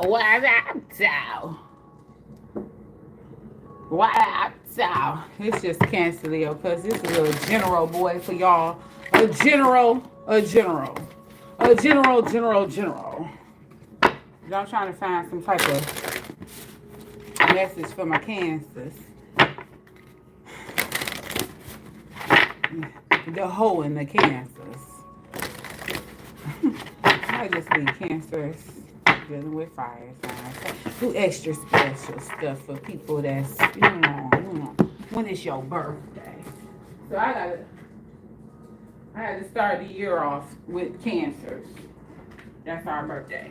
What up, so? What up, so? It's just Cancer Leo, because this is a general boy for y'all. A general, a general. A general. I'm trying to find some type of message for my Cancers. The hoe in the Cancers. Might just be Cancers dealing with fire signs. Do extra special stuff for people that's, when it's your birthday. So I had to start the year off with Cancers. That's our birthday.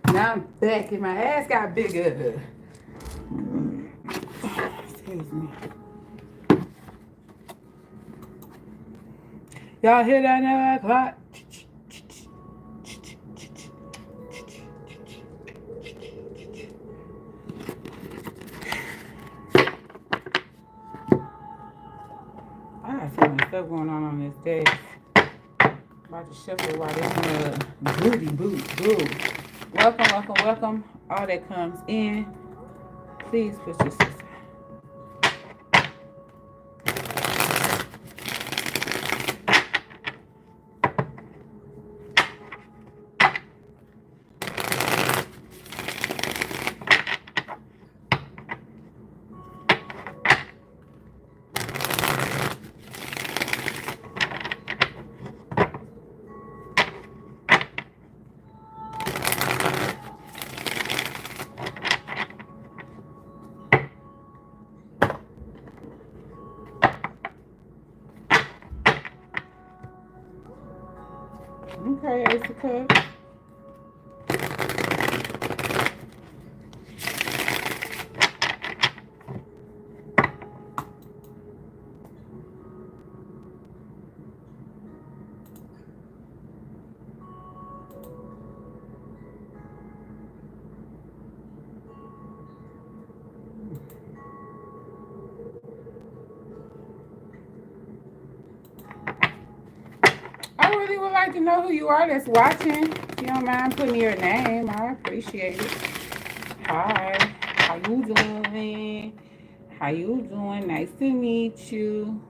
Now I'm back and my ass got bigger. Excuse me. Y'all hear that 9 o'clock? I got so much stuff going on this day. About to shuffle while this booty boo. Welcome. All that comes in, please put yourself. Okay, Ace of Cups. I really would like to know who you are that's watching. If you don't mind putting your name, I appreciate it. Hi, how you doing? How you doing? Nice to meet you.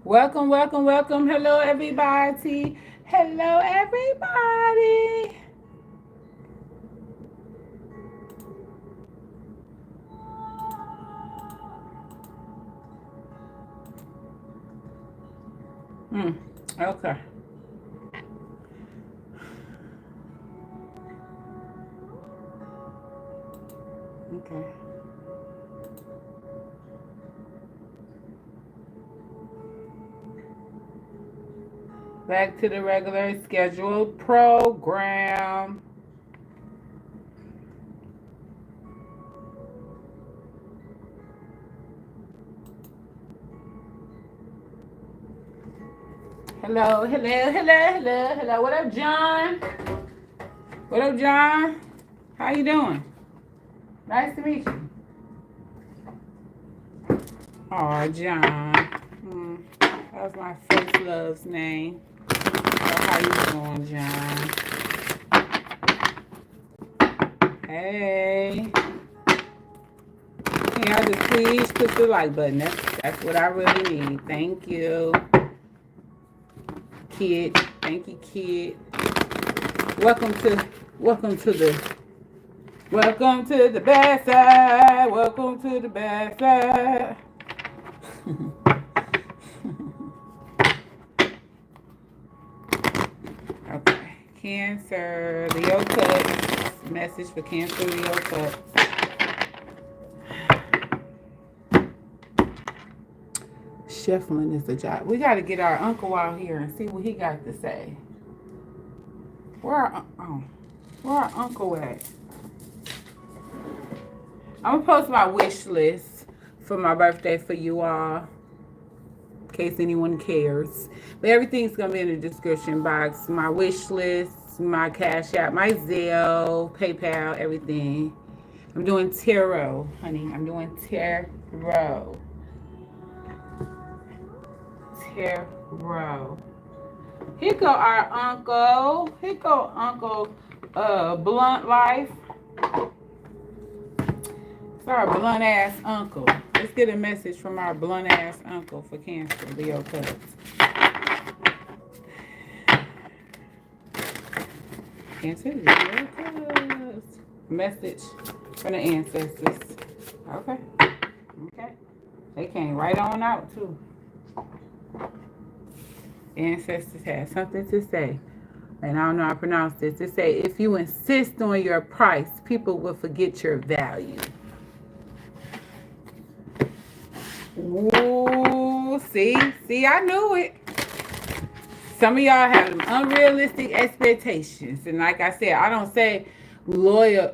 Welcome. Hello, everybody. Hello, everybody. Okay. Okay. Back to the regular scheduled program. Hello. What up, John? How you doing? Nice to meet you. Oh, John. That was my first love's name. So how you doing, John? Hey. Can y'all just please click the like button? That's what I really need. Thank you. Kid. Thank you, kid. Welcome to the bad side. Welcome to the bad side. Cancer, Leo Cups. Message for Cancer, Leo Cups. Shuffling is the job. We got to get our uncle out here and see what he got to say. Where our uncle at? I'm gonna post my wish list for my birthday for you all, in case anyone cares. But everything's gonna be in the description box. My wish list, my Cash App, my Zelle, PayPal, everything. I'm doing tarot, honey. I'm doing tarot. Tarot. Here go our uncle. Here go Uncle Blunt Life. It's our blunt ass uncle. Let's get a message from our blunt ass uncle for Cancer, Leo Cups. Cancer, Leo Cups. Message from the ancestors. Okay. Okay. They came right on out too. Ancestors have something to say. And I don't know how to pronounce this. To say, if you insist on your price, people will forget your value. Ooh, see, I knew it. Some of y'all have them unrealistic expectations. And like I said, I don't say lower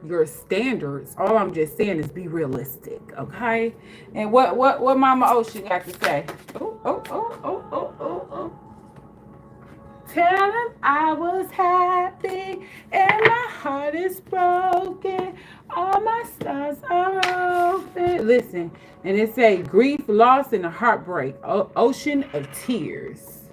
your standards. All I'm just saying is be realistic, okay? And what Mama Ocean got to say? Oh. Tell him I was happy and my heart is broken. All my stars are open. Listen, and it say grief, loss, and a heartbreak. Ocean of tears.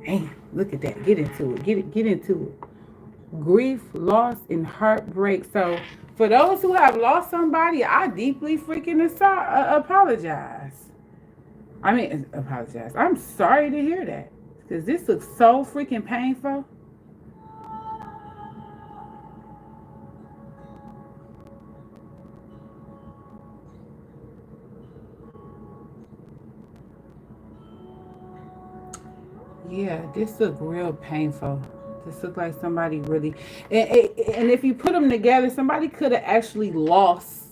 Damn, look at that. Get into it. Get into it. Grief, loss, and heartbreak. So for those who have lost somebody, I deeply freaking apologize. Apologize. I'm sorry to hear that. Because this looks so freaking painful. Yeah, this looks real painful. This looks like somebody really... And if you put them together, somebody could have actually lost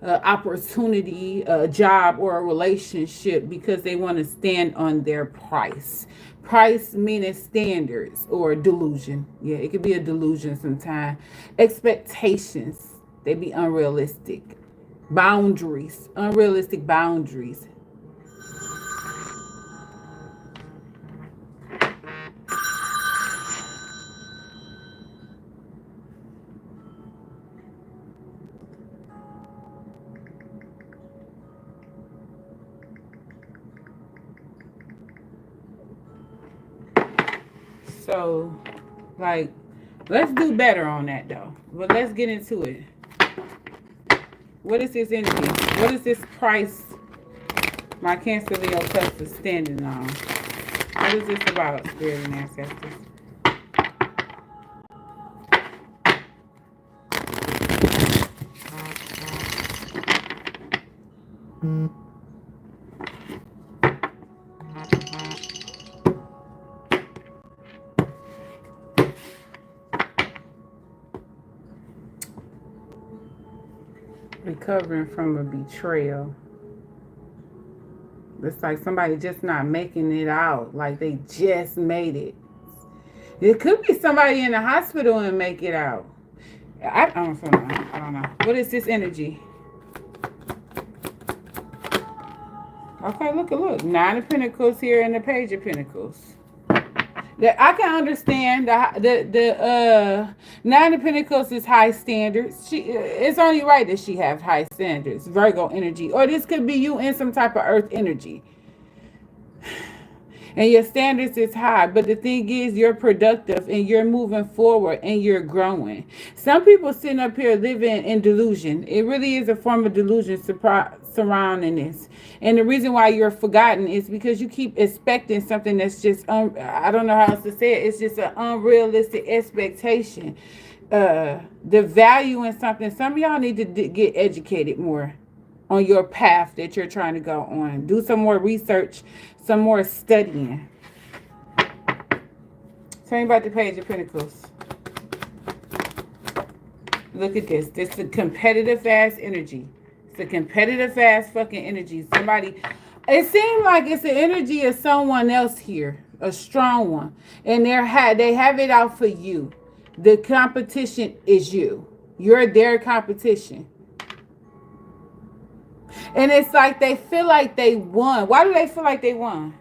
opportunity, a job, or a relationship because they want to stand on their price. Price meaning standards or delusion. Yeah, it could be a delusion sometimes. Expectations, they be unrealistic. Boundaries, unrealistic boundaries. So, like, let's do better on that, though. But let's get into it. What is this energy? What is this price my Cancer Leo Cups is standing on? What is this about, Spirit and Ancestors? Recovering from a betrayal. It's like somebody just not making it out. Like they just made it. It could be somebody in the hospital and make it out. I don't know. What is this energy? Okay, look. 9 of Pentacles here and the Page of Pentacles. I can understand the 9 of Pentacles is high standards. It's only right that she have high standards, Virgo energy, or this could be you in some type of Earth energy, and your standards is high. But the thing is, you're productive and you're moving forward and you're growing. Some people sitting up here living in delusion. It really is a form of delusion surrounding this. And the reason why you're forgotten is because you keep expecting something that's just, I don't know how else to say it. It's just an unrealistic expectation. The value in something. Some of y'all need to get educated more. on your path that you're trying to go on. Do some more research, some more studying. Tell me about the Page of Pentacles. Look at this. This is a competitive ass energy. It's a competitive ass fucking energy. Somebody, it seems like it's the energy of someone else here, a strong one, and they have it out for you. The competition is you. You're their competition. And it's like they feel like they won. Why do they feel like they won?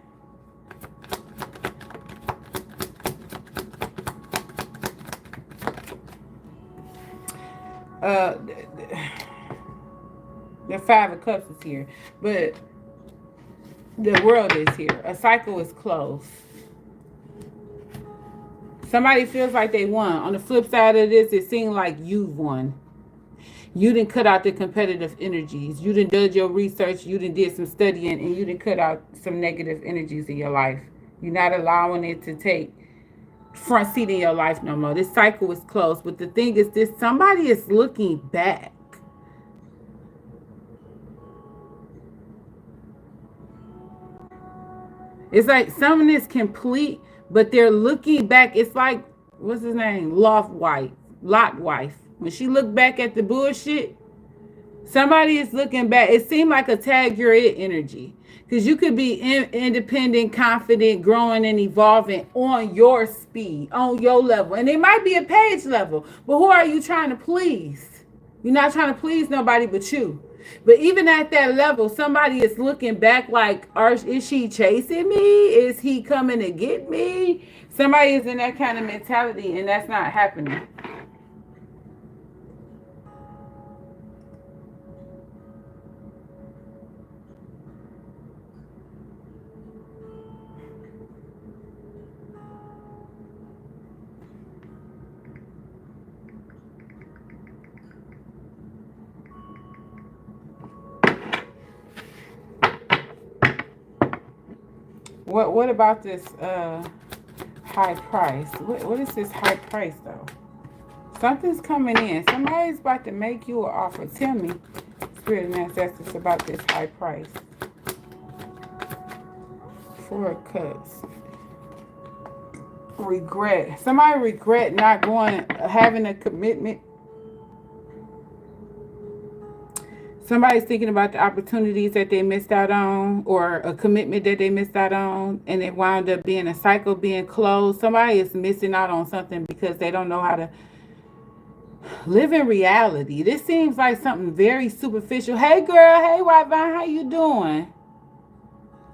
The Five of Cups is here. But the world is here. A cycle is closed. Somebody feels like they won. On the flip side of this, it seems like you've won. You didn't cut out the competitive energies. You didn't do your research. You didn't did some studying, and you didn't cut out some negative energies in your life. You're not allowing it to take front seat in your life no more. This cycle is closed. But the thing is this, somebody is looking back. It's like something is complete, but they're looking back. It's like, what's his name? Lot wife. When she looked back at the bullshit, somebody is looking back. It seemed like a tag you're it energy. Because you could be independent, confident, growing and evolving on your speed, on your level. And it might be a page level. But who are you trying to please? You're not trying to please nobody but you. But even at that level, somebody is looking back like, is she chasing me? Is he coming to get me? Somebody is in that kind of mentality, and that's not happening. What about this high price? What is this high price though? Something's coming in. Somebody's about to make you an offer. Tell me, Spirit and Ancestors, about this high price. Four of Cups. Regret. Somebody regret not having a commitment. Somebody's thinking about the opportunities that they missed out on, or a commitment that they missed out on, and it wound up being a cycle being closed. Somebody is missing out on something because they don't know how to live in reality. This seems like something very superficial. Hey girl, hey White Vine, how you doing?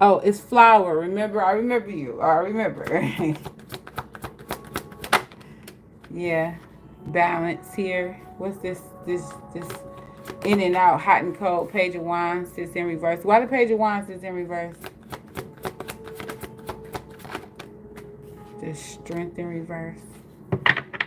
Oh, it's Flower. Remember, I remember you. I remember. Yeah, balance here. What's this in and out, hot and cold? Page of Wands is in reverse. Why the Page of Wands is in reverse? The Strength in reverse.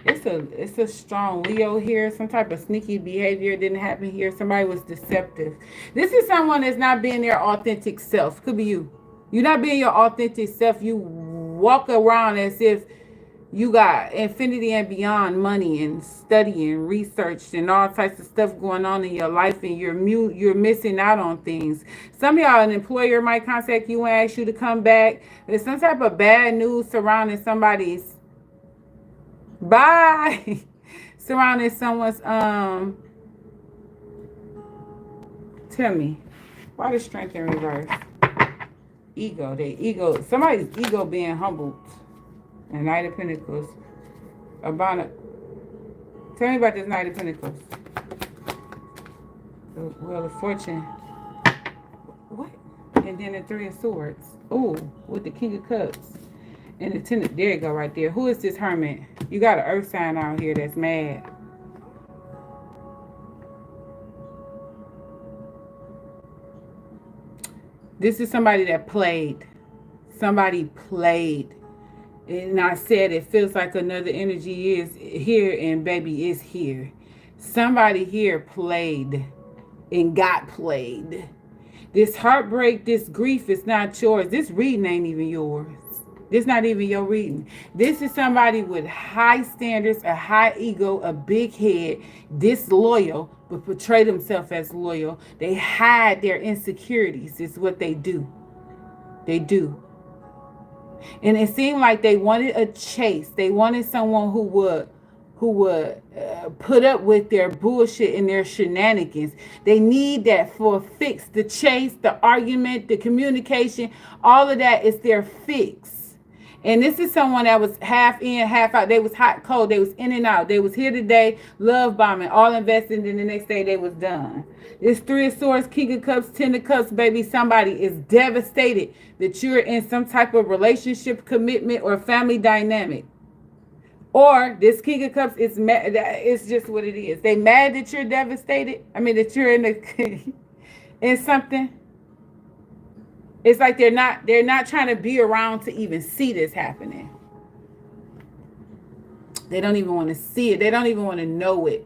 It's a strong Leo here. Some type of sneaky behavior didn't happen here. Somebody was deceptive. This is someone that's not being their authentic self. Could be you. You're not being your authentic self. You walk around as if you got infinity and beyond money and studying, research, and all types of stuff going on in your life, and you're missing out on things. Some of y'all, an employer might contact you and ask you to come back. There's some type of bad news surrounding somebody's surrounding someone's tell me, why the Strength in reverse? Ego. Somebody's ego being humbled. And Knight of Pentacles. Tell me about this Knight of Pentacles. The Wheel of Fortune. What? And then the Three of Swords. Ooh, with the King of Cups. And the Ten of... There you go right there. Who is this Hermit? You got an earth sign out here that's mad. This is somebody that played. Somebody played. And I said it feels like another energy is here, and baby is here. Somebody here played and got played. This heartbreak, this grief is not yours. This reading ain't even yours. This not even your reading. This is somebody with high standards, a high ego, a big head, disloyal, but portray themselves as loyal. They hide their insecurities. It's what they do. They do. And it seemed like they wanted a chase. They wanted someone who would put up with their bullshit and their shenanigans. They need that for a fix. The chase, the argument, the communication, all of that is their fix. And this is someone that was half in, half out. They was hot, cold. They was in and out. They was here today, love bombing, all invested, and then the next day they was done. This Three of Swords, King of Cups, Ten of Cups, baby. Somebody is devastated that you're in some type of relationship, commitment, or family dynamic. Or this King of Cups is mad. It's just what it is. They mad that you're devastated. I mean that you're in something. It's like they're not trying to be around to even see this happening. They don't even want to see it. They don't even want to know it.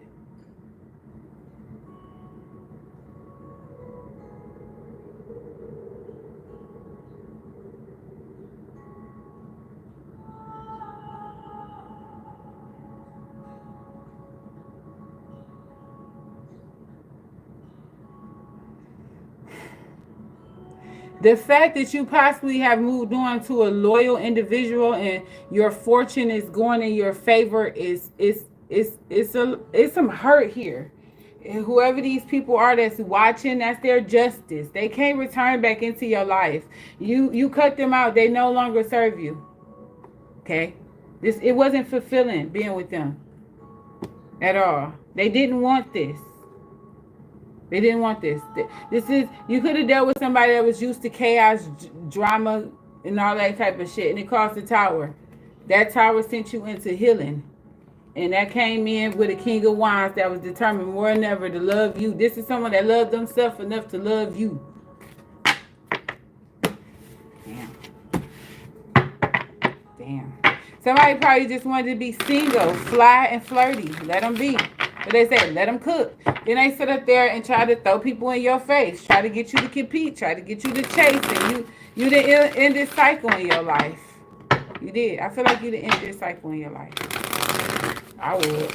The fact that you possibly have moved on to a loyal individual and your fortune is going in your favor is some hurt here. And whoever these people are that's watching, that's their justice. They can't return back into your life. You cut them out, they no longer serve you. Okay? It wasn't fulfilling being with them at all. They didn't want this. They didn't want this. You could have dealt with somebody that was used to chaos, drama, and all that type of shit, and it caused the tower. That tower sent you into healing. And that came in with a King of Wands that was determined more than ever to love you. This is someone that loved themselves enough to love you. Damn. Somebody probably just wanted to be single, fly, and flirty. Let them be. But they say, let them cook. Then they sit up there and try to throw people in your face, try to get you to compete, try to get you to chase, and you didn't end this cycle in your life. You did. I feel like you didn't end this cycle in your life. I would.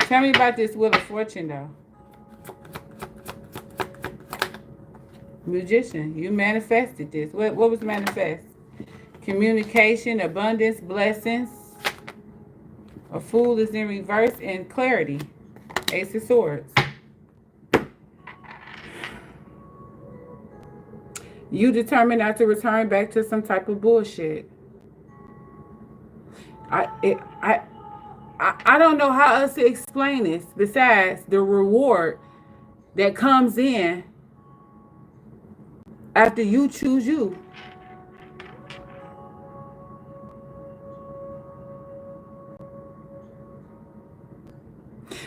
Tell me about this Wheel of Fortune, though. Magician, you manifested this. What was manifest? Communication, abundance, blessings. A Fool is in reverse, and clarity. Ace of Swords. You determined not to return back to some type of bullshit. I don't know how else to explain this besides the reward that comes in after you choose you.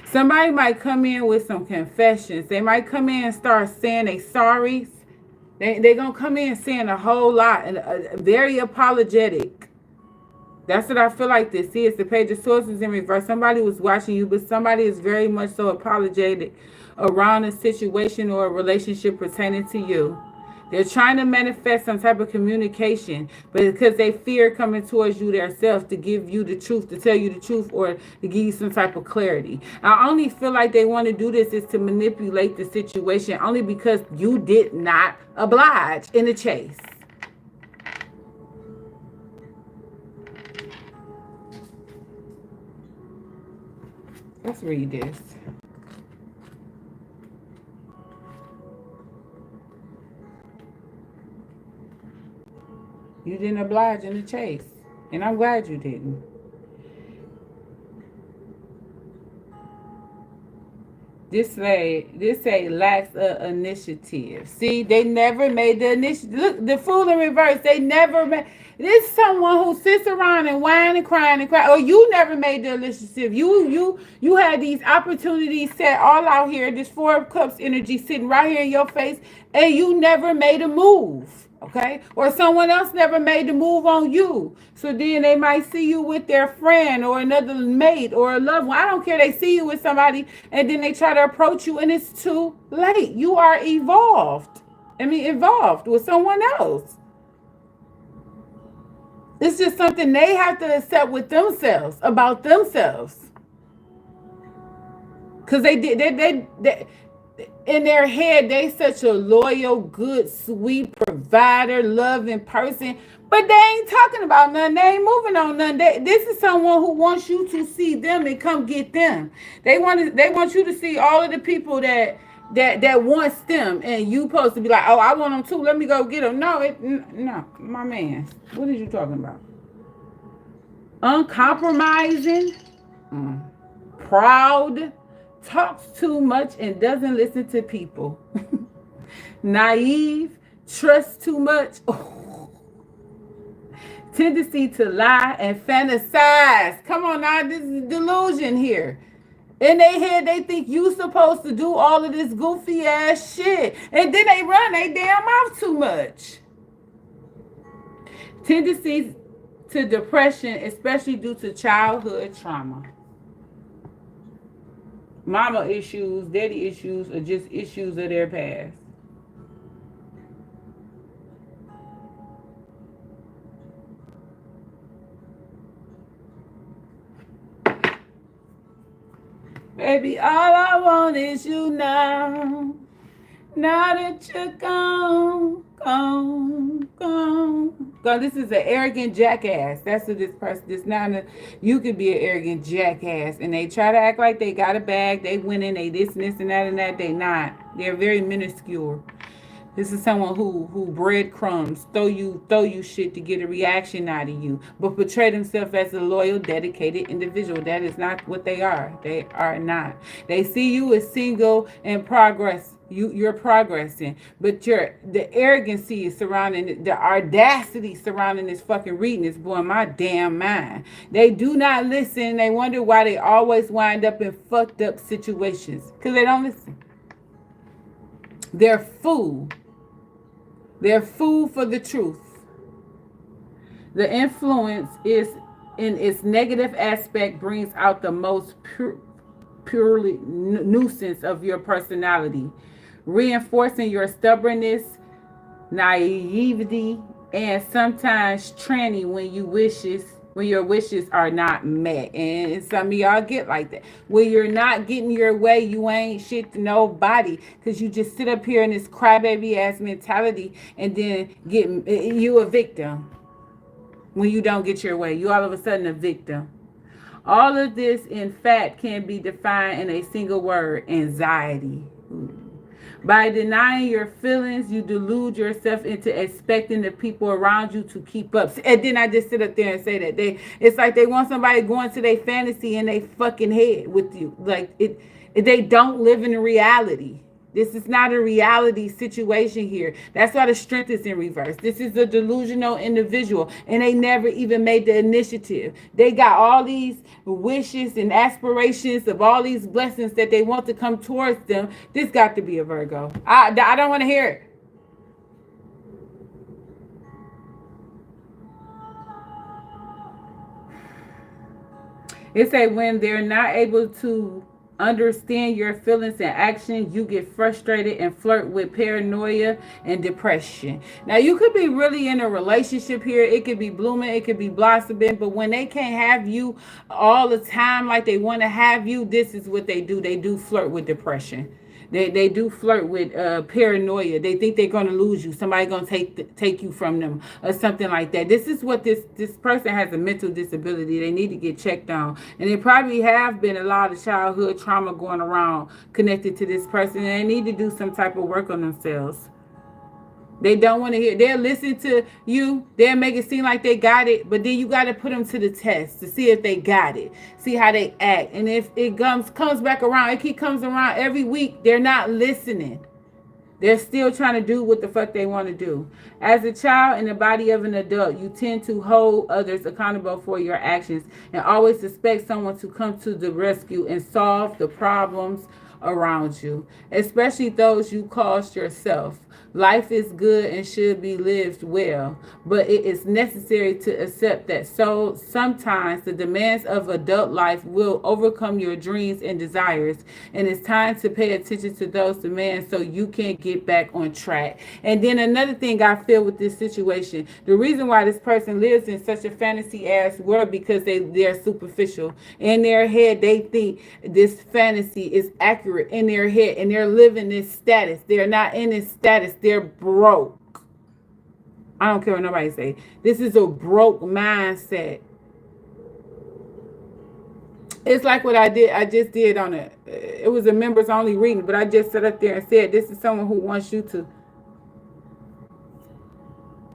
Somebody might come in with some confessions. They might come in and start saying they sorry. They're going to come in saying a whole lot and very apologetic. That's what I feel like this is. The Page of Swords is in reverse. Somebody was watching you, but somebody is very much so apologetic around a situation or a relationship pertaining to you. They're trying to manifest some type of communication, but because they fear coming towards you themselves to give you the truth, to tell you the truth, or to give you some type of clarity. I only feel like they want to do this is to manipulate the situation only because you did not oblige in the chase. Let's read this. You didn't oblige in the chase. And I'm glad you didn't. This say lacks initiative. See, they never made the initiative. Look, the Fool in reverse. They never made. This is someone who sits around and whine and cry and cry. Or you never made the initiative. You had these opportunities set all out here. This Four of Cups energy sitting right here in your face, and you never made a move. Okay? Or someone else never made the move on you. So then they might see you with their friend or another mate or a loved one. I don't care. They see you with somebody and then they try to approach you and it's too late. You are evolved. Involved with someone else. It's just something they have to accept with themselves, about themselves. Because they in their head, they such a loyal, good, sweet, provider, loving person. But they ain't talking about nothing. They ain't moving on nothing. This is someone who wants you to see them and come get them. They want you to see all of the people that wants them, and you supposed to be like, oh, I want them too. Let me go get them. No, my man. What are you talking about? Uncompromising, proud, talks too much and doesn't listen to people. Naive, trusts too much. Tendency to lie and fantasize. Come on now, this is delusion here. In their head, they think you supposed to do all of this goofy ass shit. And then they run their damn mouth too much. Tendencies to depression, especially due to childhood trauma. Mama issues, daddy issues, or just issues of their past. Baby, all I want is you now. Now that you're gone. God, this is an arrogant jackass. That's what this person, you could be an arrogant jackass. And they try to act like they got a bag, they winning, they this and that. They not. They're very minuscule. This is someone who breadcrumbs, throw you shit to get a reaction out of you, but portray themselves as a loyal, dedicated individual. That is not what they are. They are not. They see you as single and progress. You're progressing, but the arrogancy surrounding it, the audacity surrounding this fucking reading is blowing my damn mind. They do not listen. They wonder why they always wind up in fucked up situations because they don't listen. They're fool. They're food for the truth. The influence is in its negative aspect brings out the most purely nuisance of your personality, reinforcing your stubbornness, naivety, and sometimes tranny when your wishes are not met. And some of y'all get like that. When you're not getting your way, you ain't shit to nobody because you just sit up here in this crybaby ass mentality and then you a victim. When you don't get your way, you all of a sudden a victim. All of this, in fact, can be defined in a single word: anxiety. By denying your feelings, you delude yourself into expecting the people around you to keep up. And then I just sit up there and say that it's like they want somebody going to their fantasy in their fucking head with you. Like they don't live in reality. This is not a reality situation here. That's why the strength is in reverse. This is a delusional individual, and they never even made the initiative. They got all these wishes and aspirations of all these blessings that they want to come towards them. This got to be a Virgo. I don't want to hear it. It say when they're not able to understand your feelings and actions, you get frustrated and flirt with paranoia and depression. Now, you could be really in a relationship here. It could be blooming, it could be blossoming, but when they can't have you all the time like they want to have you, this is what they do. They do flirt with depression. They do flirt with paranoia. They think they're going to lose you. Somebody going to take you from them or something like that. This is what this person has a mental disability. They need to get checked on. And there probably have been a lot of childhood trauma going around connected to this person. And they need to do some type of work on themselves. They don't want to hear. They'll listen to you. They'll make it seem like they got it. But then you got to put them to the test to see if they got it. See how they act. And if it comes back around, it comes around every week, they're not listening. They're still trying to do what the fuck they want to do. As a child in the body of an adult, you tend to hold others accountable for your actions and always expect someone to come to the rescue and solve the problems around you, especially those you caused yourself. Life is good and should be lived well, but it is necessary to accept that so sometimes the demands of adult life will overcome your dreams and desires, and it's time to pay attention to those demands so you can get back on track. And then another thing I feel with this situation, the reason why this person lives in such a fantasy ass world because they're superficial. In their head, they think this fantasy is accurate in their head, and they're living this status. They're not in this status. They're broke. I don't care what nobody say. This is a broke mindset. It's like what I just did on it was a members only reading, but I just sat up there and said, this is someone who wants you to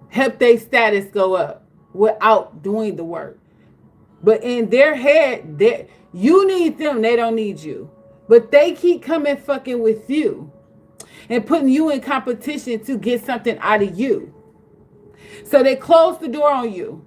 help their status go up without doing the work. But in their head, you need them, they don't need you. But they keep coming fucking with you and putting you in competition to get something out of you. So they close the door on you.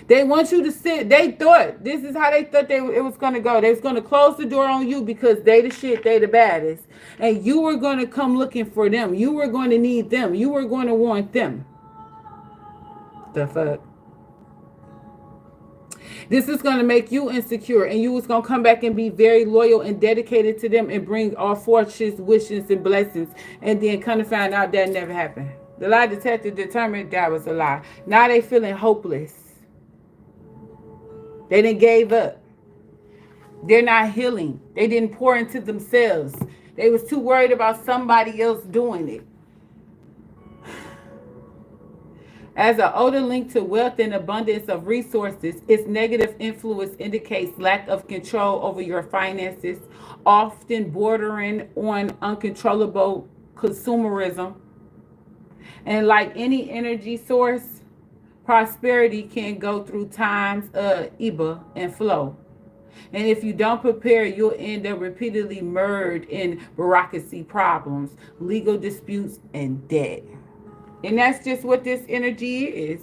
They want you to sit. They thought, this is how they thought it was going to go. They was going to close the door on you because they the shit, they the baddest. And you were going to come looking for them. You were going to need them. You were going to want them. The fuck? This is going to make you insecure, and you was going to come back and be very loyal and dedicated to them and bring all fortunes, wishes, and blessings, and then come to find out that never happened. The lie detector determined that was a lie. Now they feeling hopeless. They done gave up. They're not healing. They didn't pour into themselves. They was too worried about somebody else doing it. As an older link to wealth and abundance of resources, its negative influence indicates lack of control over your finances, often bordering on uncontrollable consumerism. And like any energy source, prosperity can go through times of ebb and flow. And if you don't prepare, you'll end up repeatedly mired in bureaucracy problems, legal disputes, and debt. And that's just what this energy is.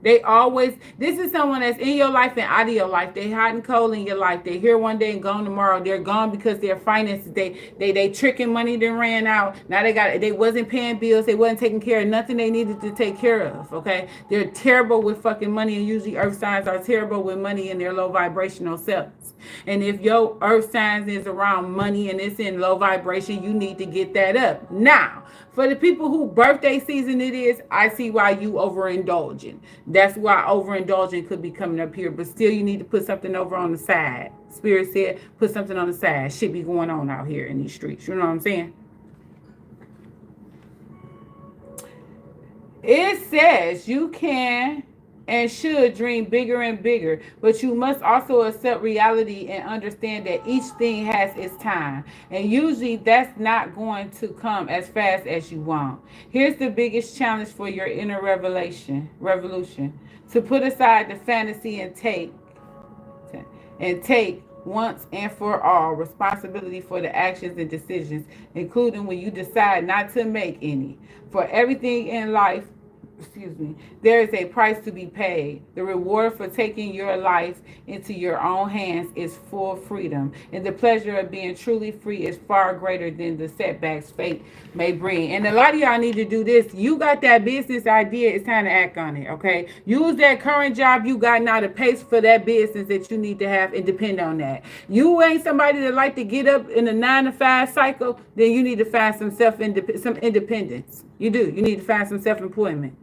They always, this is someone that's in your life and out of your life. They hot and cold in your life. They're here one day and gone tomorrow. They're gone because their finances, they tricking money that ran out. Now they wasn't paying bills. They wasn't taking care of nothing they needed to take care of, okay? They're terrible with fucking money, and usually earth signs are terrible with money in their low vibrational selves. And if your earth signs is around money and it's in low vibration, you need to get that up. Now, for the people who birthday season it is, I see why you overindulging. That's why overindulging could be coming up here. But still, you need to put something over on the side. Spirit said, put something on the side. Shit be going on out here in these streets. You know what I'm saying? It says you can and should dream bigger and bigger, but you must also accept reality and understand that each thing has its time, and usually that's not going to come as fast as you want. Here's the biggest challenge for your inner revolution: to put aside the fantasy and take once and for all responsibility for the actions and decisions, including when you decide not to make any. For everything in life, there is a price to be paid. The reward for taking your life into your own hands is full freedom, and the pleasure of being truly free is far greater than the setbacks fate may bring. And a lot of y'all need to do this. You got that business idea, it's time to act on it, okay? Use that current job you got now to pay for that business that you need to have and depend on that. You ain't somebody that like to get up in a 9-to-5 cycle, then you need to find some independence. You do. You need to find some self-employment.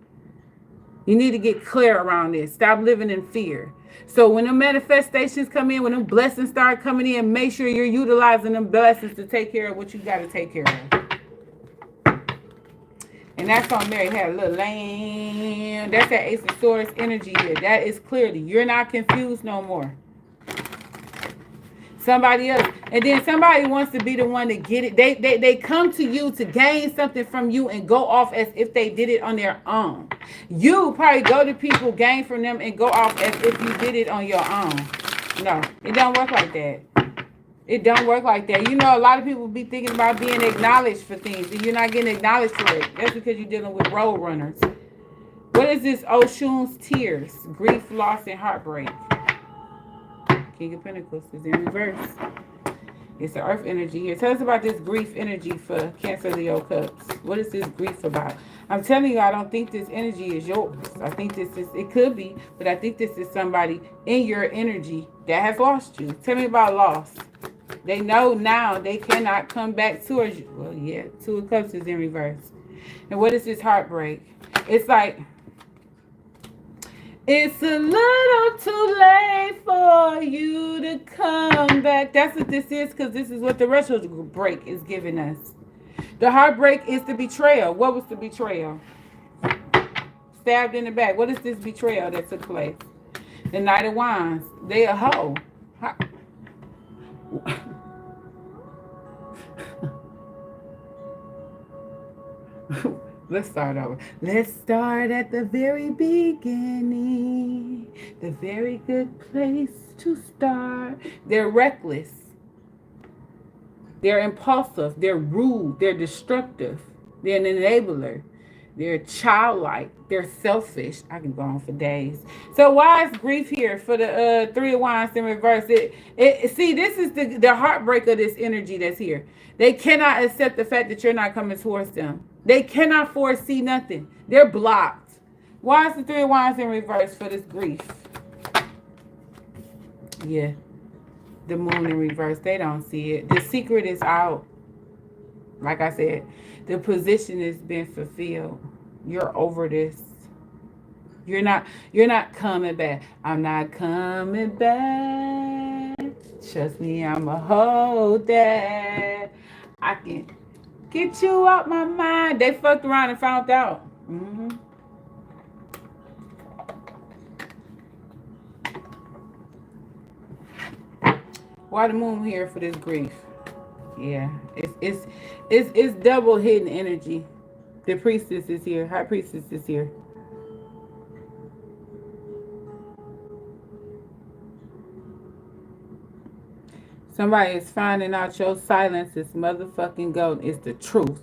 You need to get clear around this. Stop living in fear. So when the manifestations come in, when the blessings start coming in, make sure you're utilizing them blessings to take care of what you got to take care of. And that's on Mary had a little lamb. That's that Ace of Swords energy here. That is clearly, you're not confused no more. Somebody else. And then somebody wants to be the one to get it. They come to you to gain something from you and go off as if they did it on their own. You probably go to people, gain from them, and go off as if you did it on your own. No, it don't work like that. It don't work like that. You know, a lot of people be thinking about being acknowledged for things, and you're not getting acknowledged for it. That's because you're dealing with road runners. What is this? Oshun's tears, grief, loss, and heartbreak. King of Pentacles is in reverse. It's the earth energy here. Tell us about this grief energy for Cancer, Leo, Cups. What is this grief about? I'm telling you, I don't think this energy is yours. I think this is, it could be, but I think this is somebody in your energy that has lost you. Tell me about loss. They know now they cannot come back towards you. Well, yeah, Two of Cups is in reverse. And what is this heartbreak? It's like, it's a little too late for you to come back. That's what this is, because this is what the retro break is giving us. The heartbreak is the betrayal. What was the betrayal? Stabbed in the back. What is this betrayal that took place? The Knight of Wands. They a hoe. Let's start over. Let's start at the very beginning. The very good place to start. They're reckless. They're impulsive. They're rude. They're destructive. They're an enabler. They're childlike. They're selfish. I can go on for days. So why is grief here for the Three of Wands in reverse? See, this is the heartbreak of this energy that's here. They cannot accept the fact that you're not coming towards them. They cannot foresee nothing. They're blocked. Why is the Three of Wands in reverse for this grief? Yeah. The Moon in reverse. They don't see it. The secret is out. Like I said, the position has been fulfilled. You're over this. You're not coming back. I'm not coming back. Trust me, I'ma hold that. I can get you out my mind. They fucked around and found out. Why the Moon here for this grief? Yeah, it's double hidden energy. The Priestess is here. High Priestess is here. Somebody is finding out your silence is motherfucking gold. It's the truth.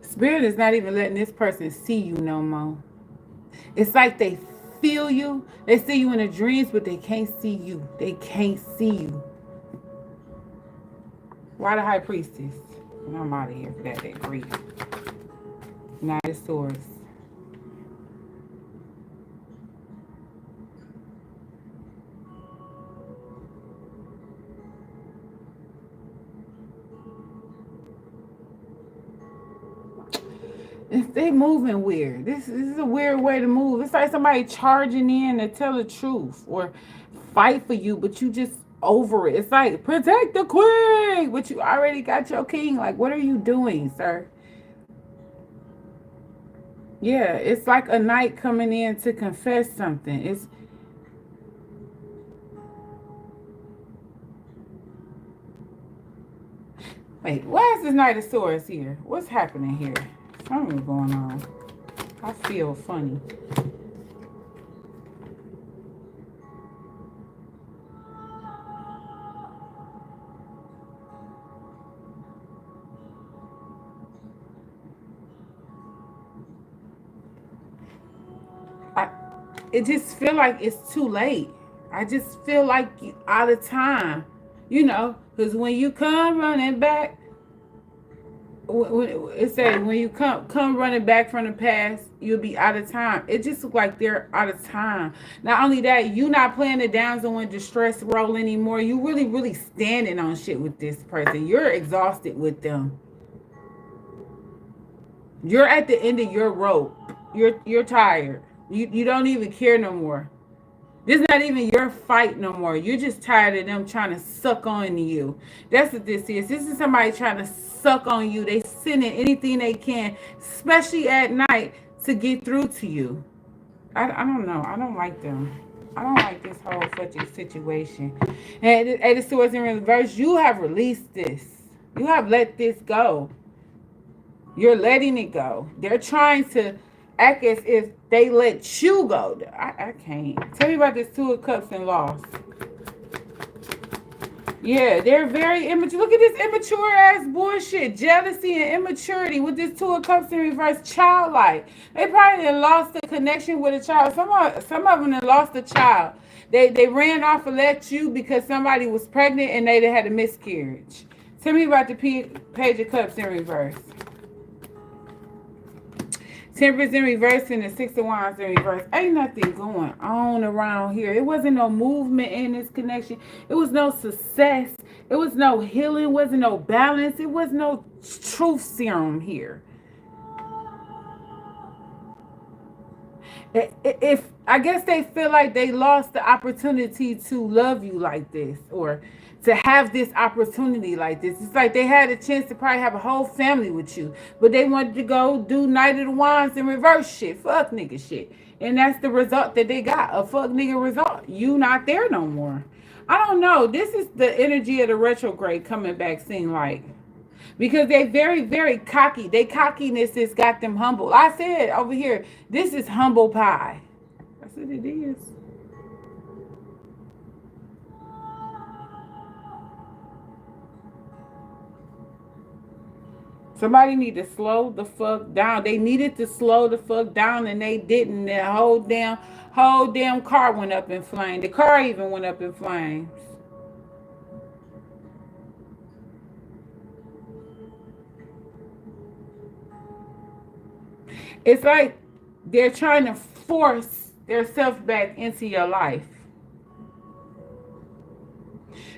Spirit is not even letting this person see you no more. It's like they feel you. They see you in the dreams, but they can't see you. They can't see you. Why the High Priestess? And I'm out of here for that grief. Knight of Swords. They moving weird. This is a weird way to move. It's like somebody charging in to tell the truth or fight for you, but you just over it. It's like, protect the queen, but you already got your king. Like, what are you doing, sir? Yeah, it's like a knight coming in to confess something. It's wait, why is this Knight of Swords here? What's happening here? Something's going on. I feel funny. It just feel like it's too late. I just feel like you out of time. You know, because when you come running back, it said when you come running back from the past, you'll be out of time. It just looks like they're out of time. Not only that, you not playing the damsel in distress role anymore. You really standing on shit with this person. You're exhausted with them. You're at the end of your rope. You're tired. You don't even care no more. This is not even your fight no more. You're just tired of them trying to suck on you. That's what this is. This is somebody trying to suck on you. They sending anything they can, especially at night, to get through to you. I don't know. I don't like them. I don't like this whole fucking situation. And the Swords in reverse, you have released this. You have let this go. You're letting it go. They're trying to act as if they let you go. I can't. Tell me about this Two of Cups and loss. Yeah, they're very immature. Look at this immature ass bullshit. Jealousy and immaturity with this two of cups in reverse. Childlike. They probably done lost the connection with a child. Some of them done lost a child. They ran off and left you because somebody was pregnant and they had a miscarriage. Tell me about the page of cups in reverse. Temperance in reverse and the Six of Wands in reverse. Ain't nothing going on around here. It wasn't no movement in this connection. It was no success. It was no healing. It wasn't no balance. It was no truth serum here. If I guess they feel like they lost the opportunity to love you like this, or to have this opportunity like this. It's like they had a chance to probably have a whole family with you, but they wanted to go do Knight of the Wands and reverse shit, fuck nigga shit, and that's the result that they got, a fuck nigga result. You not there no more. I don't know. This is the energy of the retrograde coming back, seem like. Because they very, very cocky. They cockiness has got them humble. I said over here, this is humble pie. That's what it is. Somebody need to slow the fuck down. They needed to slow the fuck down and they didn't. The whole damn car went up in flames. The car even went up in flames. It's like they're trying to force their self back into your life.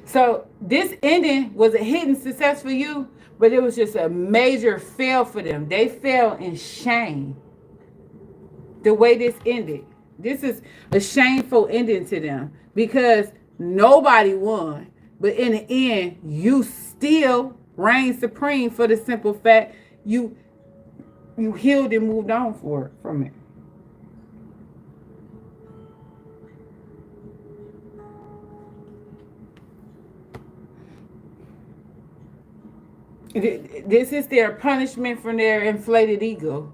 So this ending was a hidden success for you, but it was just a major fail for them. They fell in shame. The way this ended. This is a shameful ending to them because nobody won. But in the end, you still reign supreme for the simple fact you healed and moved on from it. This is their punishment from their inflated ego.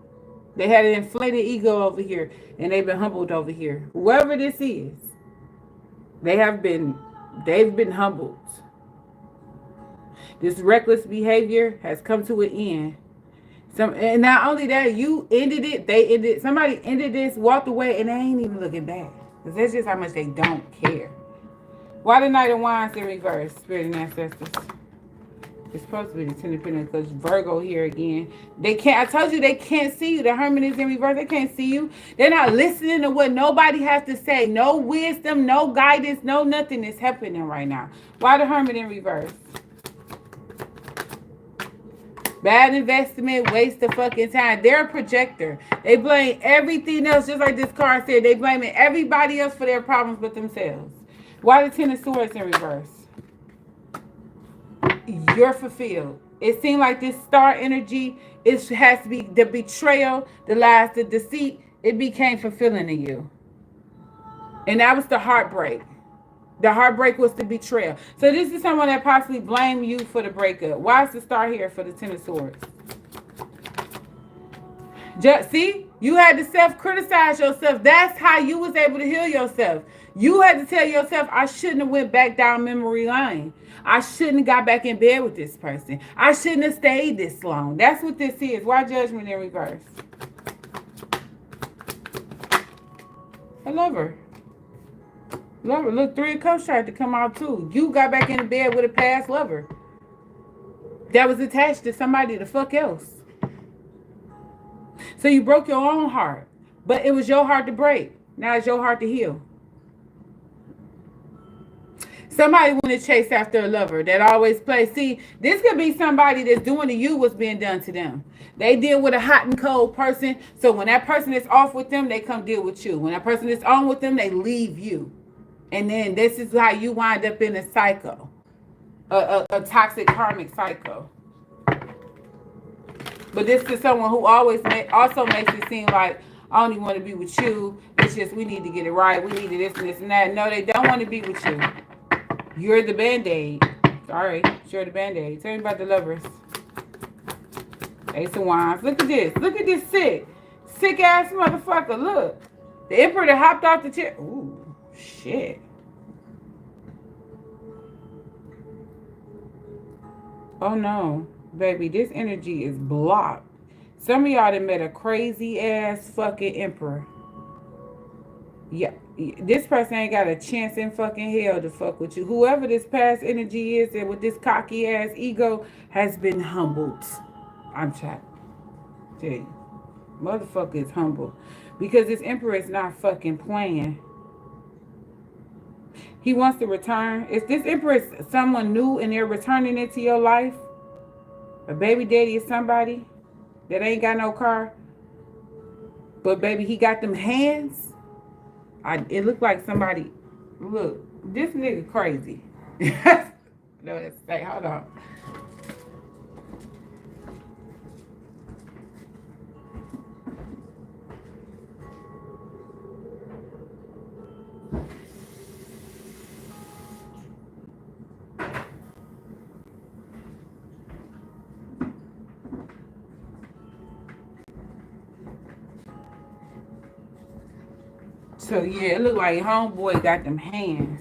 They had an inflated ego over here, and they've been humbled over here. Whoever this is, they've been humbled. This reckless behavior has come to an end. And not only that, you ended it, somebody ended this, walked away, and they ain't even looking back. Because that's just how much they don't care. Why the Knight of Wands in reverse, Spirit and Ancestors? It's supposed to be the Ten of Pentacles because Virgo here again. They can't, I told you they can't see you. The Hermit is in reverse. They can't see you. They're not listening to what nobody has to say. No wisdom, no guidance, no nothing is happening right now. Why the Hermit in reverse? Bad investment, waste of fucking time. They're a projector. They blame everything else, just like this card said. They blaming everybody else for their problems but themselves. Why the Ten of Swords in reverse? You're fulfilled. It seemed like this star energy, it has to be the betrayal, the lies, the deceit. It became fulfilling to you. And that was the heartbreak. The heartbreak was the betrayal. So this is someone that possibly blamed you for the breakup. Why is the star here for the Ten of Swords? See, you had to self-criticize yourself. That's how you was able to heal yourself. You had to tell yourself, I shouldn't have went back down memory lane. I shouldn't have got back in bed with this person. I shouldn't have stayed this long. That's what this is. Why Judgment in reverse? I love her. Lover. Look, Three of Cups tried to come out too. You got back in the bed with a past lover that was attached to somebody the fuck else. So you broke your own heart. But it was your heart to break. Now it's your heart to heal. Somebody want to chase after a lover that always plays. See, this could be somebody that's doing to you what's being done to them. They deal with a hot and cold person. So when that person is off with them, they come deal with you. When that person is on with them, they leave you. And then this is how you wind up in a cycle. A toxic karmic cycle. But this is someone who also makes it seem like, I only want to be with you. It's just we need to get it right. We need this and this and that. No, they don't want to be with you. You're the Band-Aid. Sorry, you're the Band-Aid. Tell me about the lovers. Ace of Wands. Look at this. Look at this sick ass motherfucker. Look. The Emperor that hopped off the chair. Ooh, shit. Oh no, baby, this energy is blocked. Some of y'all done met a crazy ass fucking emperor. Yeah, this person ain't got a chance in fucking hell to fuck with you. Whoever this past energy is and with this cocky ass ego has been humbled. I'm trying to tell you. Motherfucker is humble. Because this emperor is not fucking playing. He wants to return. If this emperor is someone new and they're returning into your life, a baby daddy is somebody that ain't got no car, but baby, he got them hands. It looked like somebody. Look, this nigga crazy. No, that's say. Hold on. So yeah, it looked like homeboy got them hands.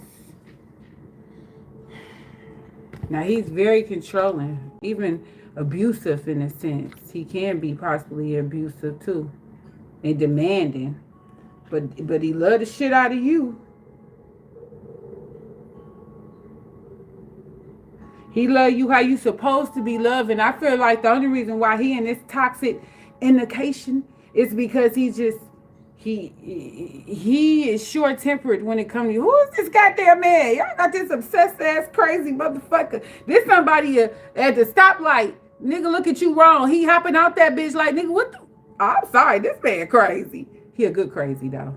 Now he's very controlling, even abusive in a sense. He can be possibly abusive too, and demanding. But he love the shit out of you. He love you how you supposed to be loving. I feel like the only reason why he in this toxic indication is because he is short tempered when it comes to you. Who is this goddamn man? Y'all got this obsessed ass crazy motherfucker. This somebody at the stoplight. Nigga look at you wrong. He hopping out that bitch like, nigga, what the? Oh, I'm sorry, this man crazy. He a good crazy though.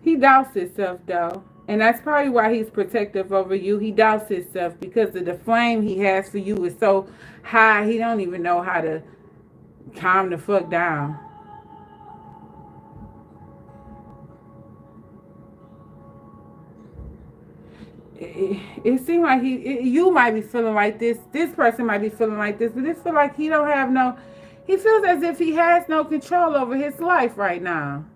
He doubts himself though. And that's probably why he's protective over you. He doubts himself because of the flame he has for you is so high. He don't even know how to calm the fuck down. It seems like you might be feeling like this. This person might be feeling like this, but it feel like he don't have no. He feels as if he has no control over his life right now.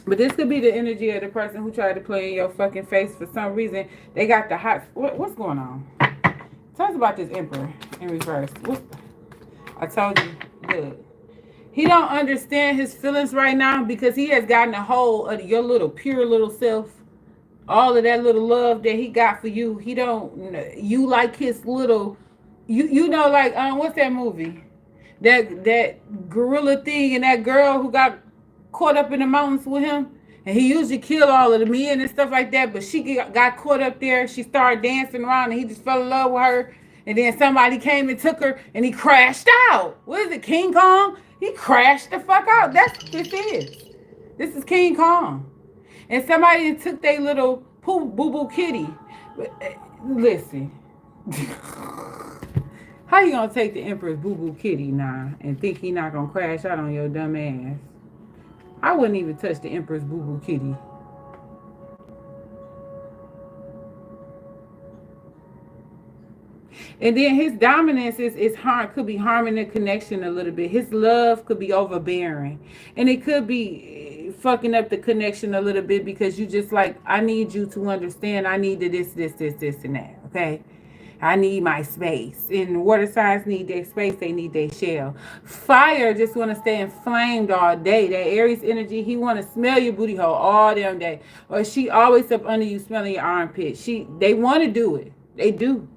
But this could be the energy of the person who tried to play in your fucking face for some reason. They got the hot. What's going on? Tell us about this emperor in reverse. I told you. Look. He don't understand his feelings right now because he has gotten a hold of your little pure little self. All of that little love that he got for you. He don't. You like his little. You know like what's that movie? That gorilla thing and that girl who got caught up in the mountains with him. And he usually killed all of the men and stuff like that. But she got caught up there. She started dancing around and he just fell in love with her. And then somebody came and took her and he crashed out. What is it, King Kong? He crashed the fuck out. That's what this is. This is King Kong. And somebody took their little boo-boo kitty. Listen. How you gonna take the Empress boo-boo kitty now and think he not gonna crash out on your dumb ass? I wouldn't even touch the Empress boo-boo kitty. And then his dominance is could be harming the connection a little bit. His love could be overbearing. And it could be fucking up the connection a little bit because you just like, I need you to understand I need this, and that, okay? I need my space. And water signs need their space. They need their shell. Fire just want to stay inflamed all day. That Aries energy, he want to smell your booty hole all damn day. Or she always up under you smelling your armpit. They want to do it. They do.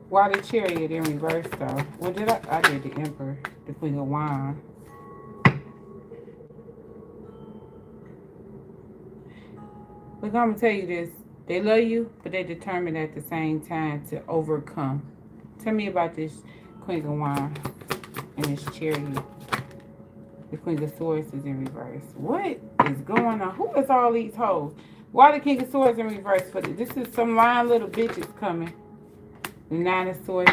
Why the Chariot in reverse though? What did I did the Emperor, the Queen of Wands. Look, I'm gonna tell you this. They love you, but they determined at the same time to overcome. Tell me about this Queen of Wands and this Chariot. The Queen of Swords is in reverse. What is going on? Who is all these hoes? Why the King of Swords in reverse for this? This is some lying little bitches coming. The Nine of Swords.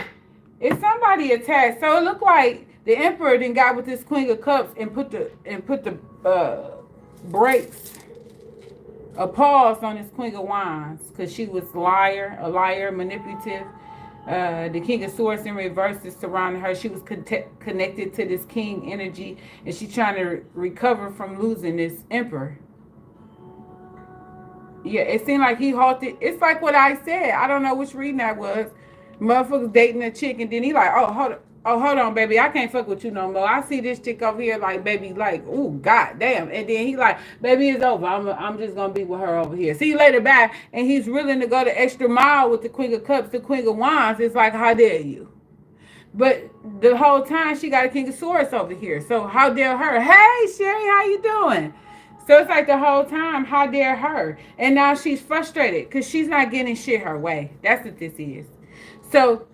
It's somebody attached. So it looked like the Emperor then got with this Queen of Cups and put the brakes, a pause on this Queen of Wands, because she was a liar, manipulative. The King of Swords in reverse is surrounding her. She was connected to this King energy, and she's trying to recover from losing this Emperor. Yeah, it seemed like he halted. It's like what I said. I don't know which reading that was. Motherfuckers dating a chick, and then he like, hold on, baby, I can't fuck with you no more. I see this chick over here, like, baby, like, ooh, goddamn. And then he like, baby, it's over. I'm just gonna be with her over here. See you later, bye. And he's willing to go the extra mile with the Queen of Cups, the Queen of Wands. It's like, how dare you? But the whole time she got a King of Swords over here. So how dare her? Hey, Sherry, how you doing? So it's like the whole time, how dare her? And now she's frustrated because she's not getting shit her way. That's what this is. So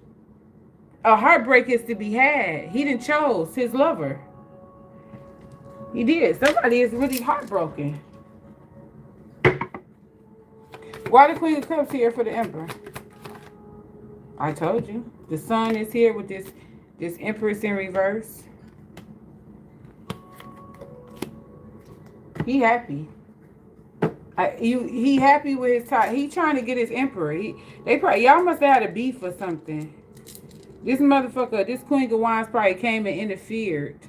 a heartbreak is to be had. He didn't chose his lover. He did. Somebody is really heartbroken. Why the Queen of Cups here for the Emperor? I told you. The Sun is here with this Empress in reverse. He happy. He happy with his time. He trying to get his Emperor. Y'all must have had a beef or something. This motherfucker, this Queen of Wands probably came and interfered.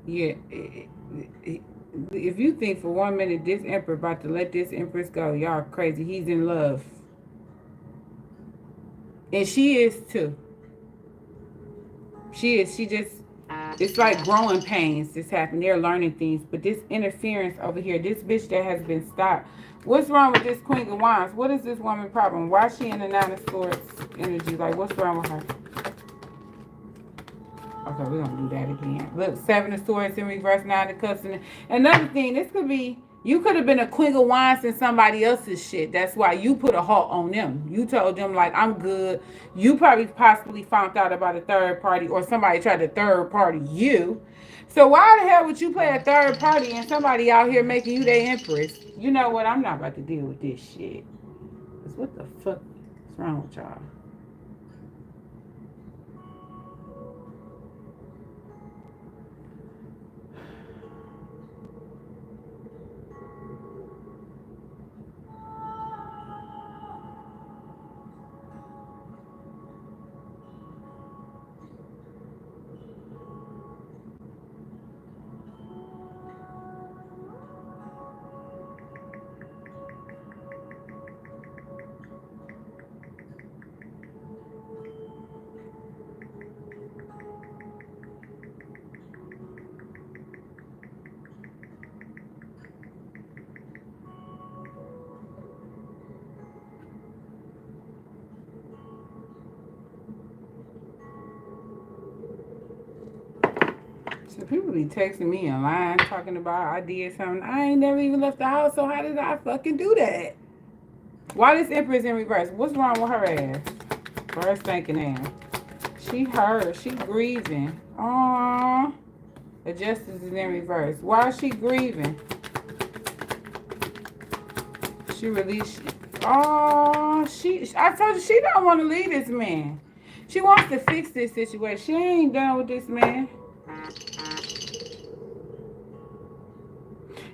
Yeah. If you think for 1 minute this Emperor about to let this Empress go, y'all crazy. He's in love. And she is too. She is. She just, it's like growing pains that's happening. They're learning things. But this interference over here, this bitch that has been stopped. What's wrong with this Queen of Wands? What is this woman problem? Why is she in the Nine of Swords energy? Like, what's wrong with her? Okay, we're going to do that again. Look, Seven of Swords in reverse, Nine of Cups. Another thing, this could be, you could have been a Queen of Wands in somebody else's shit. That's why you put a halt on them. You told them, like, I'm good. You probably possibly found out about a third party, or somebody tried to third party you. So why the hell would you play a third party and somebody out here making you their Empress? You know what? I'm not about to deal with this shit. Because what the fuck is wrong with y'all? So people be texting me in line talking about I did something. I ain't never even left the house, so how did I fucking do that? Why this Empress in reverse? What's wrong with her ass? Her stinking ass. She hurt. She grieving. Aww. The Justice is in reverse. Why is she grieving? She released. Oh, I told you she don't want to leave this man. She wants to fix this situation. She ain't done with this man.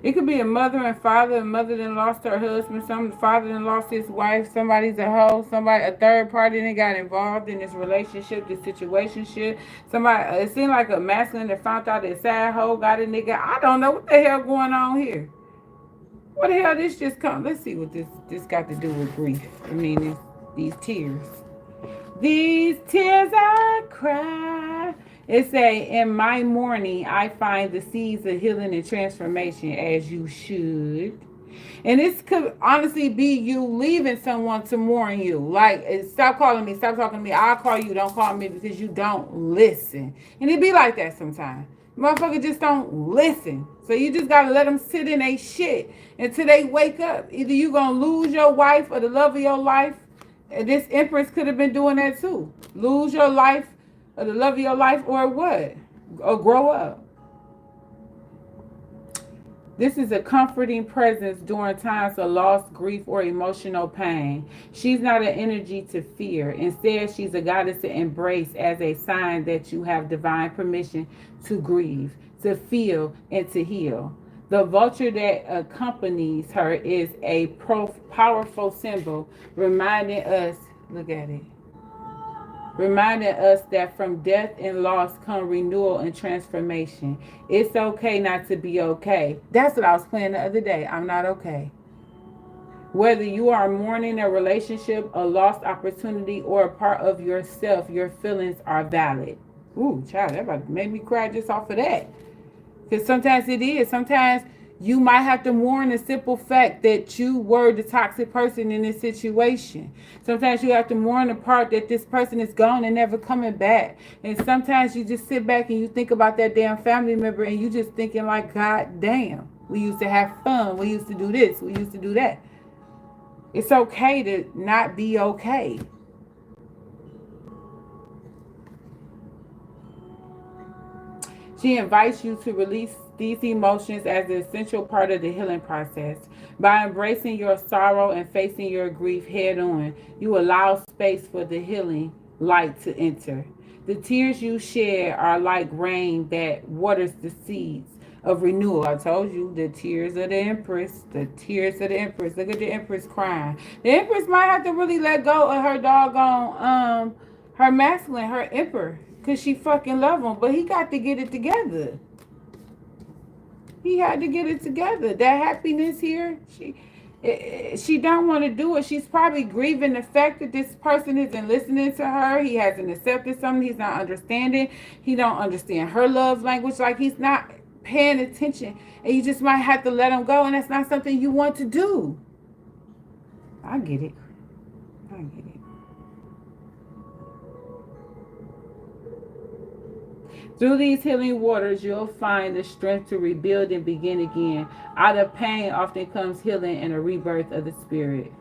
It could be a mother and father. A mother then lost her husband. Some father then lost his wife. Somebody's a hoe. A third party then got involved in this relationship, this situationship. Somebody, it seemed like a masculine that found out that sad hoe got a nigga. I don't know what the hell going on here. What the hell this just come? Let's see what this got to do with grief. I mean, these tears. These tears I cry. It say, in my mourning, I find the seeds of healing and transformation, as you should. And this could honestly be you leaving someone to mourn you. Like, stop calling me, stop talking to me. I'll call you, don't call me, because you don't listen. And it be like that sometimes. Motherfuckers just don't listen. So you just got to let them sit in a shit until they wake up. Either you going to lose your wife or the love of your life. And this Empress could have been doing that too. Lose your life or the love of your life, or what? Or grow up. This is a comforting presence during times of loss, grief, or emotional pain. She's not an energy to fear. Instead, she's a goddess to embrace as a sign that you have divine permission to grieve, to feel, and to heal. The vulture that accompanies her is a powerful symbol reminding us, look at it, reminding us that from death and loss come renewal and transformation. It's okay not to be okay. That's what I was playing the other day. I'm not okay. Whether you are mourning a relationship, a lost opportunity, or a part of yourself, your feelings are valid. Ooh, child, that about made me cry just off of that. Because sometimes it is. Sometimes you might have to mourn the simple fact that you were the toxic person in this situation. Sometimes you have to mourn the part that this person is gone and never coming back. And sometimes you just sit back and you think about that damn family member and you just thinking like, God damn, we used to have fun. We used to do this. We used to do that. It's okay to not be okay. She invites you to release these emotions as an essential part of the healing process. By embracing your sorrow and facing your grief head on, you allow space for the healing light to enter. The tears you shed are like rain that waters the seeds of renewal. I told you, the tears of the Empress, the tears of the Empress. Look at the Empress crying. The Empress might have to really let go of her doggone, her masculine, her Emperor. Because she fucking love him. But he got to get it together. He had to get it together. That happiness here, she don't want to do it. She's probably grieving the fact that this person isn't listening to her. He hasn't accepted something. He's not understanding. He don't understand her love language. Like he's not paying attention. And you just might have to let him go. And that's not something you want to do. I get it. I get it. Through these healing waters, you'll find the strength to rebuild and begin again. Out of pain often comes healing and a rebirth of the spirit.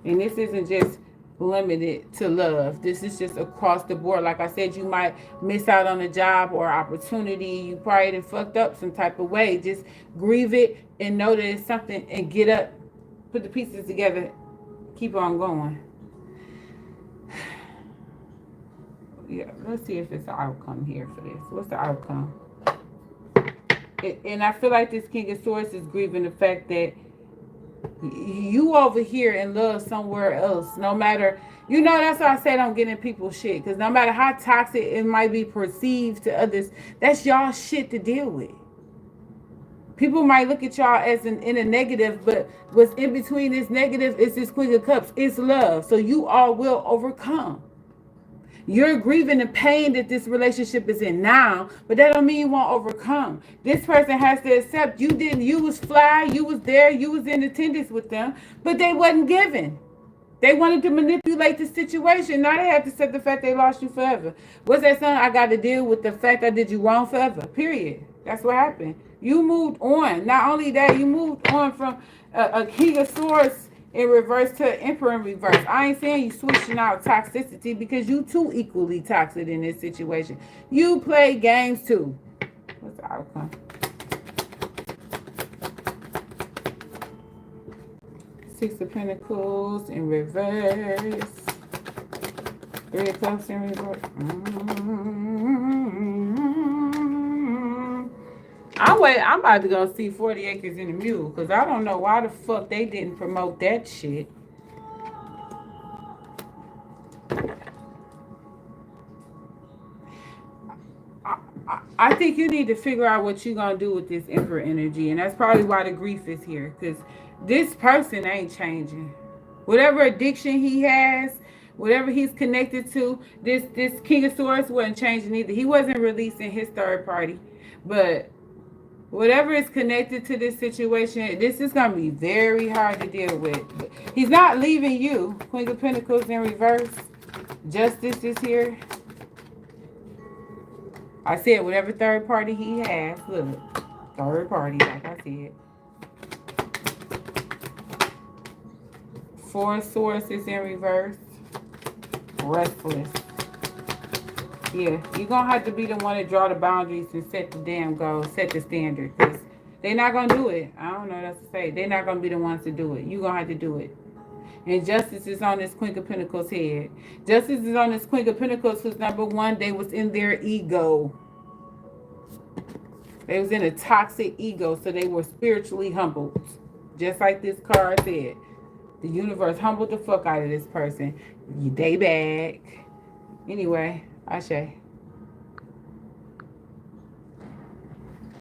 And this isn't just limited to love. This is just across the board. Like I said, you might miss out on a job or opportunity. You probably done fucked up some type of way. Just grieve it and know that it's something and get up, put the pieces together, keep on going. Yeah, let's see if it's an outcome here for this. What's the outcome? And I feel like this King of Swords is grieving the fact that you over here in love somewhere else. No matter, that's why I say don't get in people's shit. Because no matter how toxic it might be perceived to others, that's y'all shit to deal with. People might look at y'all as in a negative, but what's in between this negative is this Queen of Cups. It's love. So you all will overcome. You're grieving the pain that this relationship is in now, but that don't mean you won't overcome. This person has to accept you was fly, you was there, you was in attendance with them, but they wasn't given. They wanted to manipulate the situation. Now they have to accept the fact they lost you forever. What's that song? I got to deal with the fact I did you wrong forever. Period. That's what happened. You moved on. Not only that, you moved on from a King of Swords in reverse to Emperor in reverse. I ain't saying you switching out toxicity because you too equally toxic in this situation. You play games too. What's the outcome? Six of Pentacles in reverse. Three of Cups in reverse. I'm about to go see 40 Acres and a Mule because I don't know why the fuck they didn't promote that shit. I think you need to figure out what you're going to do with this Emperor energy, and that's probably why the grief is here, because this person ain't changing. Whatever addiction he has, whatever he's connected to, this King of Swords wasn't changing either. He wasn't releasing his third party, but whatever is connected to this situation, this is going to be very hard to deal with. He's not leaving you. Queen of Pentacles in reverse. Justice is here. I said whatever third party he has. Look, third party, like I said. Four of Swords is in reverse. Restless. Yeah, you're going to have to be the one to draw the boundaries and set the damn goals, set the standard. Because they're not going to do it. I don't know what else to say. They're not going to be the ones to do it. You're going to have to do it. And justice is on this Queen of Pentacles head. Justice is on this Queen of Pentacles because, number one, they was in their ego. They was in a toxic ego, so they were spiritually humbled. Just like this card said. The universe humbled the fuck out of this person. They back. Anyway, Ashe.